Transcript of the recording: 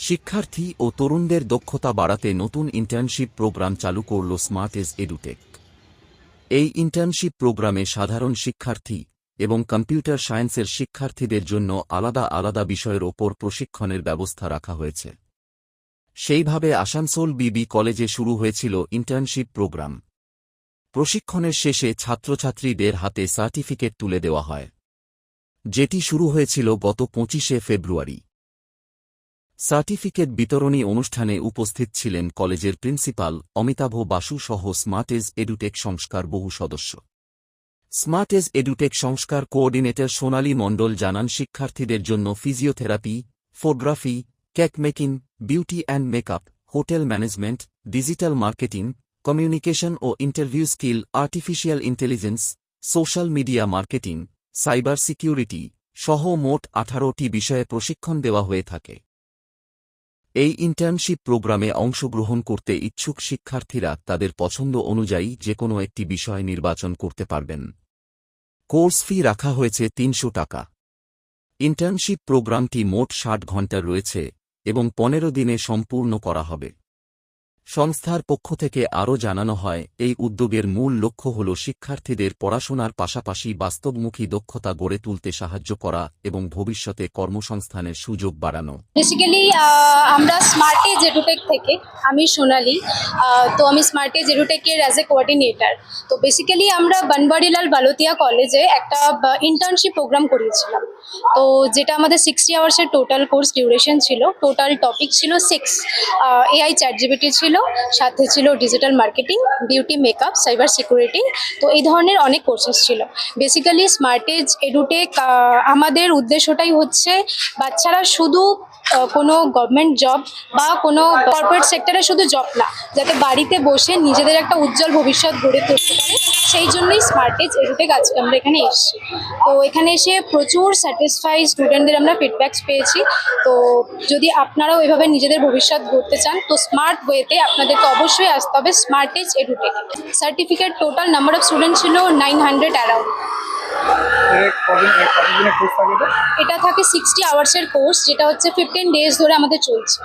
শিক্ষার্থী ও তরুণদের দক্ষতা বাড়াতে নতুন ইন্টার্নশিপ প্রোগ্রাম চালু করল স্মার্ট এজ এডুটেক। এই ইন্টার্নশিপ প্রোগ্রামে সাধারণ শিক্ষার্থী এবং কম্পিউটার সায়েন্সের শিক্ষার্থীদের জন্য আলাদা আলাদা বিষয়ের ওপর প্রশিক্ষণের ব্যবস্থা রাখা হয়েছে। সেইভাবে আসানসোল বিবি কলেজে শুরু হয়েছিল ইন্টার্নশিপ প্রোগ্রাম। প্রশিক্ষণের শেষে ছাত্রছাত্রীদের হাতে সার্টিফিকেট তুলে দেওয়া হয়, যেটি শুরু হয়েছিল গত 25শে ফেব্রুয়ারি। সার্টিফিকেট বিতরণী অনুষ্ঠানে উপস্থিত ছিলেন কলেজের প্রিন্সিপাল অমিতাভ বাসু সহ স্মার্ট এজ এডুটেক সংস্কার বহু সদস্য। Smart Age Edutech Sanskar coordinator Sonali Mondal জানান, শিক্ষার্থীদের জন্য physiotherapy, photography, cake making, beauty and makeup, hotel management, digital marketing, communication ও interview skill, artificial intelligence, social media marketing, cyber security সহ মোট 18টি বিষয়ে প্রশিক্ষণ দেওয়া হয়ে থাকে। এই ইন্টার্নশিপ প্রোগ্রামে অংশগ্রহণ করতে ইচ্ছুক শিক্ষার্থীরা তাদের পছন্দ অনুযায়ী যেকোনো একটি বিষয় নির্বাচন করতে পারবেন। কোর্স ফি রাখা হয়েছে 300 টাকা। ইন্টার্নশিপ প্রোগ্রামটি মোট 60 ঘণ্টা রয়েছে এবং 15 দিনে সম্পূর্ণ করা হবে। সংস্থার পক্ষ থেকে আরও জানানো হয়, এই উদ্যোগের মূল লক্ষ্য হল শিক্ষার্থীদের পড়াশোনার পাশাপাশি বাস্তবমুখী দক্ষতা গড়ে তুলতে সাহায্য করা এবং ভবিষ্যতে কর্মসংস্থানের সুযোগ বাড়ানো। বেসিক্যালি আমরা স্মার্ট এজ এডুটেক থেকে, আমি সোনালী। তো আমি স্মার্ট এজ এডুটেকের অ্যাজ এ কোঅর্ডিনেটর। তো বেসিক্যালি আমরা বনবাড়িলাল বালোতিয়া কলেজে একটা ইন্টার্নশিপ প্রোগ্রাম করিয়েছিলাম। তো যেটা আমাদের 60 আওয়ার্সের টোটাল কোর্স ডিউরেশন ছিল। টোটাল টপিক ছিল 6, এআই, চ্যাট জিপিটি ছিল, সাথে ছিল digital marketing, beauty, makeup, cyber security. তো এই ধরনের অনেক কোর্সেস ছিল। বেসিক্যালি স্মার্ট এজ এডুটেক আমাদের উদ্দেশ্যটাই হচ্ছে বাচ্চারা শুধু কোনো গভর্নমেন্ট জব বা কোনো কর্পোরেট সেক্টরে শুধু জব না, যাতে বাড়িতে বসে নিজেদের একটা উজ্জ্বল ভবিষ্যৎ গড়ে তুলতে পারে। সেই জন্যই স্মার্ট এজ এডুটেক আজকে আমরা এখানে এসেছি। তো এখানে এসে প্রচুর স্যাটিসফাই স্টুডেন্টদের আমরা ফিডব্যাকস পেয়েছি। তো যদি আপনারাও এভাবে নিজেদের ভবিষ্যৎ গড়তে চান, তো স্মার্ট ওয়েতে আপনাদেরকে অবশ্যই আসতে হবে Smart Age Edutech. Certificate total number of student ছিল 900 অ্যারাউন্ড। এটা থাকে 60 আওয়ার্সের কোর্স, যেটা হচ্ছে 15 ডেজ ধরে আমাদের চলছে।